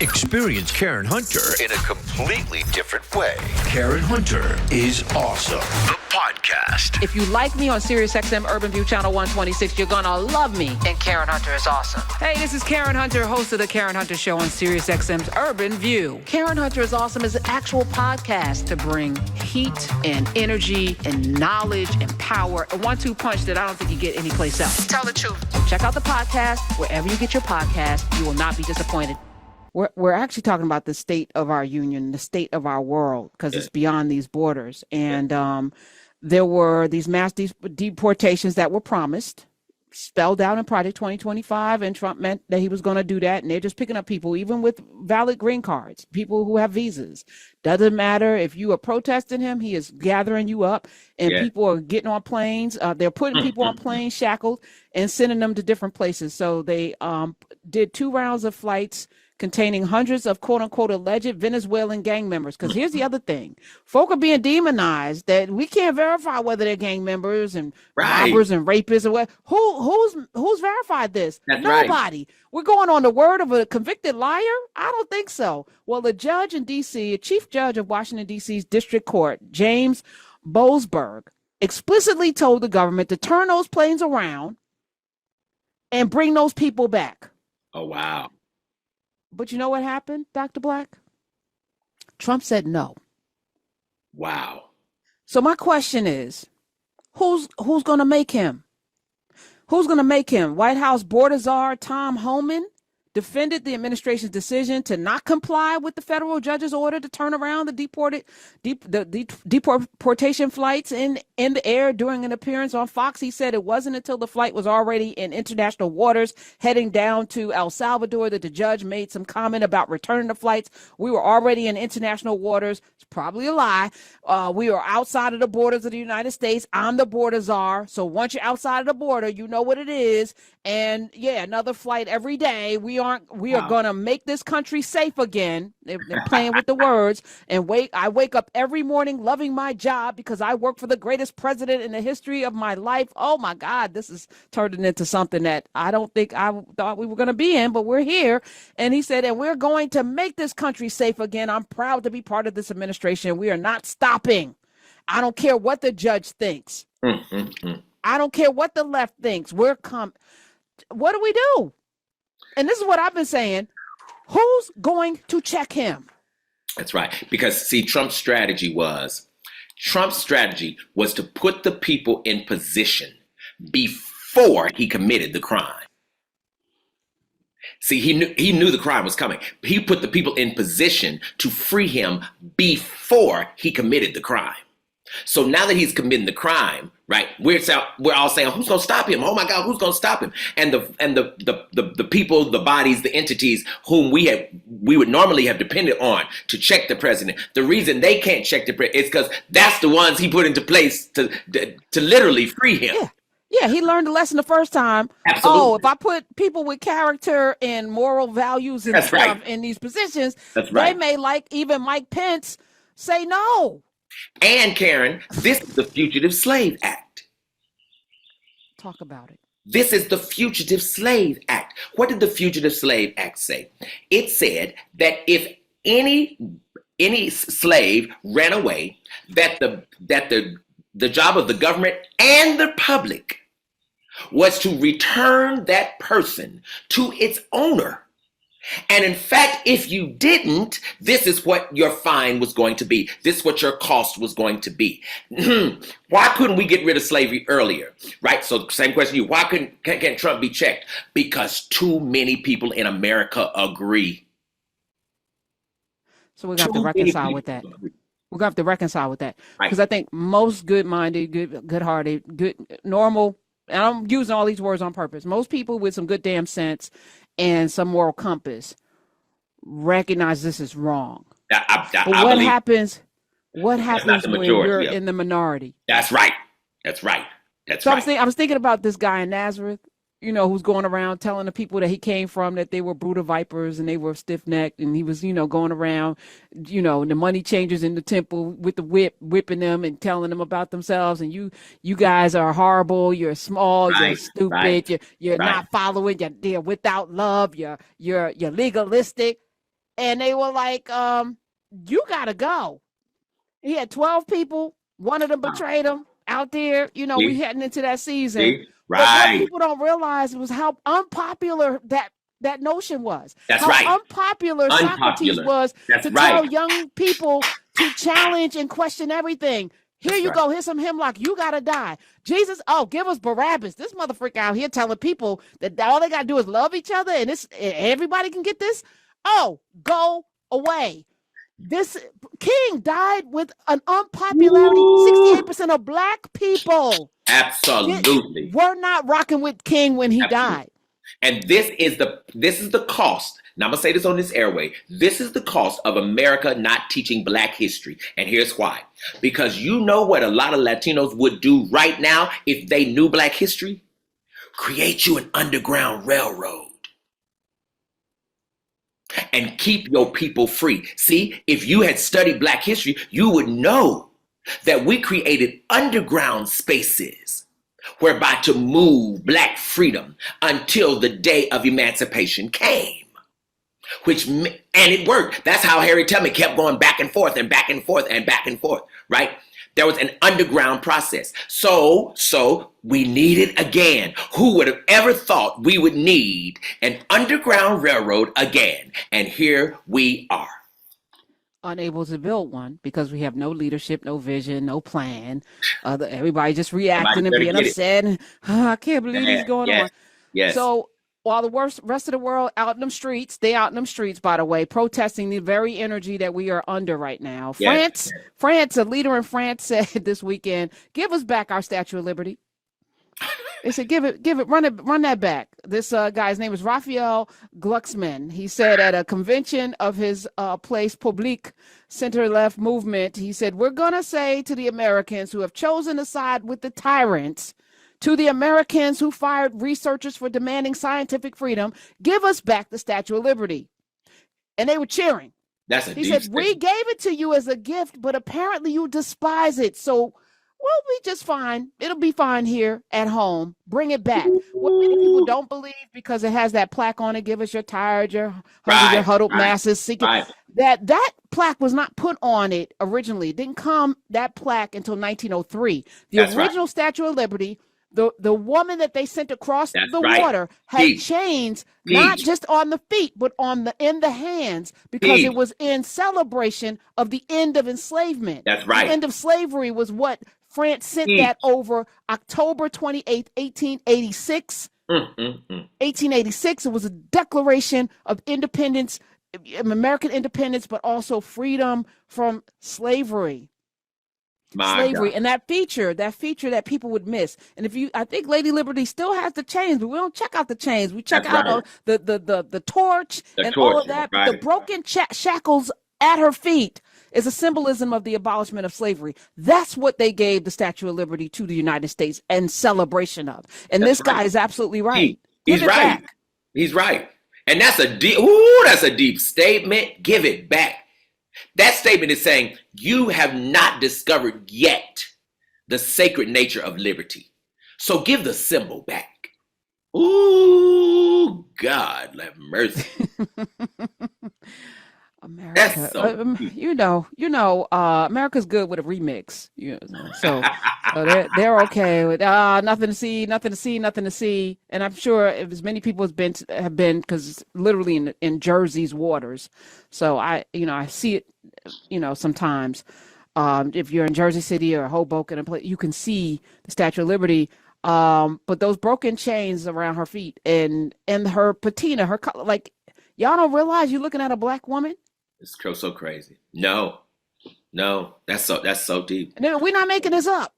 Experience Karen Hunter in a completely different way. Karen Hunter is awesome. The podcast. If you like me on SiriusXM Urban View Channel 126, you're gonna love me. And Karen Hunter is awesome. Hey, this is Karen Hunter, host of the Karen Hunter Show on SiriusXM's Urban View. Karen Hunter is awesome is an actual podcast to bring heat and energy and knowledge and power. A 1-2 punch that I don't think you get anyplace else. Tell the truth. Check out the podcast wherever you get your podcast. You will not be disappointed. We're actually talking about the state of our union, the state of our world, because it's beyond these borders. And there were these mass deportations that were promised, spelled out in Project 2025, and Trump meant that he was going to do that. And they're just picking up people, even with valid green cards, people who have visas. Doesn't matter if you are protesting him, he is gathering you up, and people are getting on planes. They're putting people on planes shackled and sending them to different places. So they did 2 rounds of flights containing hundreds of quote-unquote alleged Venezuelan gang members. Because here's the other thing. Folk are being demonized that we can't verify whether they're gang members and robbers and rapists or what. Who's verified this? That's Nobody. Right. We're going on the word of a convicted liar? I don't think so. Well, the judge in D.C., a chief judge of Washington, D.C.'s District Court, James Boasberg, explicitly told the government to turn those planes around and bring those people back. Oh, wow. But you know what happened, Dr. Black? Trump said no. Wow. So my question is, who's going to make him? Who's going to make him? White House border czar Tom Homan defended the administration's decision to not comply with the federal judge's order to turn around the deportation flights in the air during an appearance on Fox. He said it wasn't until the flight was already in international waters heading down to El Salvador that the judge made some comment about returning the flights. We were already in international waters. It's probably a lie. We are outside of the borders of the United States. I'm the border czar. So once you're outside of the border, you know what it is. And another flight every day. We are going to make this country safe again. They're playing with the words. And I wake up every morning loving my job because I work for the greatest president in the history of my life. Oh my God, this is turning into something that I don't think I thought we were going to be in, but we're here. And he said, and we're going to make this country safe again. I'm proud to be part of this administration. We are not stopping. I don't care what the judge thinks. I don't care what the left thinks. What do we do? And this is what I've been saying. Who's going to check him? That's right. Because, see, Trump's strategy was to put the people in position before he committed the crime. See, he knew the crime was coming. He put the people in position to free him before he committed the crime. So now that he's committing the crime, right? We're all saying, who's going to stop him? Oh my God, who's going to stop him? And the people, the bodies, the entities whom we would normally have depended on to check the president. The reason they can't check the president is because that's the ones he put into place to literally free him. Yeah, he learned the lesson the first time. Absolutely. Oh, if I put people with character and moral values and stuff in these positions, they may, like even Mike Pence, say no. And Karen, this is the Fugitive Slave Act. Talk about it. This is the Fugitive Slave Act. What did the Fugitive Slave Act say? It said that if any slave ran away, that the job of the government and the public was to return that person to its owner. And in fact, if you didn't, this is what your fine was going to be. This is what your cost was going to be. Why couldn't we get rid of slavery earlier? Right? So same question to you. Why can't Trump be checked? Because too many people in America agree. So we're going to have to reconcile with that. We're going to have to reconcile with that. Because I think most good-minded, good-hearted, good, normal, and I'm using all these words on purpose, most people with some good damn sense and some moral compass recognize this is wrong. But what happens when you're in the minority? That's right. I was thinking about this guy in Nazareth, who's going around telling the people that he came from that they were brutal vipers and they were stiff-necked, and he was, going around, the money changers in the temple with the whipping them and telling them about themselves. And you guys are horrible. You're small. You're stupid. You're not following. You're without love. You're legalistic. and they were like, you got to go. He had 12 people. One of them betrayed him out there. You know, we heading into that season. But what people don't realize was how unpopular that notion was. That's how right. Unpopular Socrates was That's to right. tell young people to challenge and question everything. Here you go. Here's some hemlock. You got to die. Jesus, give us Barabbas. This motherfucker out here telling people that all they got to do is love each other and everybody can get this. Oh, go away. This king died with an unpopularity. 68% of black people absolutely were not rocking with King when he died. And this is the cost. Now I'm gonna say this on this airway. This is the cost of America not teaching black history. And here's why. Because you know what a lot of Latinos would do right now if they knew black history? Create you an underground railroad. And keep your people free. See, if you had studied black history, you would know that we created underground spaces whereby to move black freedom until the day of emancipation came. And it worked. That's how Harry Tubman kept going back and forth and back and forth and back and forth, right? There was an underground process. So we need it again. Who would have ever thought we would need an underground railroad again? And here we are. Unable to build one because we have no leadership, no vision, no plan. Everybody just reacting and being upset. I can't believe this is going on. Yes. So while the rest of the world out in them streets, by the way, protesting the very energy that we are under right now. France, a leader in France said this weekend, give us back our Statue of Liberty. They said, give it, run that back. This guy's name is Raphael Glucksmann. He said at a convention of his Place Publique center-left movement, he said, we're going to say to the Americans who have chosen to side with the tyrants, to the Americans who fired researchers for demanding scientific freedom, give us back the Statue of Liberty. And they were cheering. He said, we gave it to you as a gift, but apparently you despise it. So we'll be just fine. It'll be fine here at home. Bring it back. What many people don't believe because it has that plaque on it, give us your tired, your hungry, your huddled masses seeking. That plaque was not put on it originally. It didn't come, that plaque, until 1903. The original Statue of Liberty, the woman that they sent across the water had chains, not just on the feet, but in the hands, because it was in celebration of the end of enslavement. That's right. The end of slavery was what France sent that over October 28th, 1886. 1886, it was a declaration of independence, American independence, but also freedom from slavery. Slavery. And that feature that people would miss. And I think Lady Liberty still has the chains, but we don't check out the chains. We check out the torch and all of that. The broken shackles at her feet is a symbolism of the abolishment of slavery. That's what they gave the Statue of Liberty to the United States in celebration of. And this guy is absolutely right. He's right. Back. He's right. And that's a deep statement. Give it back. That statement is saying you have not discovered yet the sacred nature of liberty. So give the symbol back. Ooh, God, have mercy. America, that's so America's good with a remix. So they're okay with nothing to see. And I'm sure if as many people have been, because it's literally in Jersey's waters. So I see it, sometimes if you're in Jersey City or Hoboken, you can see the Statue of Liberty. But those broken chains around her feet and her patina, her color, like y'all don't realize you're looking at a black woman. It's so crazy. No, that's so deep. No, we're not making this up.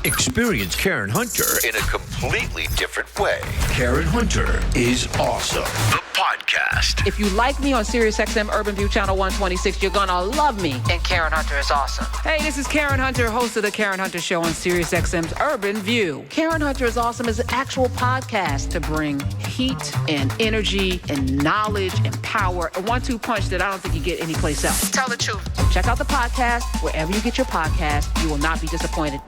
Experience Karen Hunter in a completely different way. Karen Hunter is awesome. The podcast. If you like me on SiriusXM Urban View Channel 126, you're gonna love me. And Karen Hunter is awesome. Hey, this is Karen Hunter, host of the Karen Hunter Show on SiriusXM's Urban View. Karen Hunter is awesome is an actual podcast to bring heat and energy and knowledge and power. A 1-2 punch that I don't think you get anyplace else. Tell the truth. Check out the podcast wherever you get your podcast. You will not be disappointed.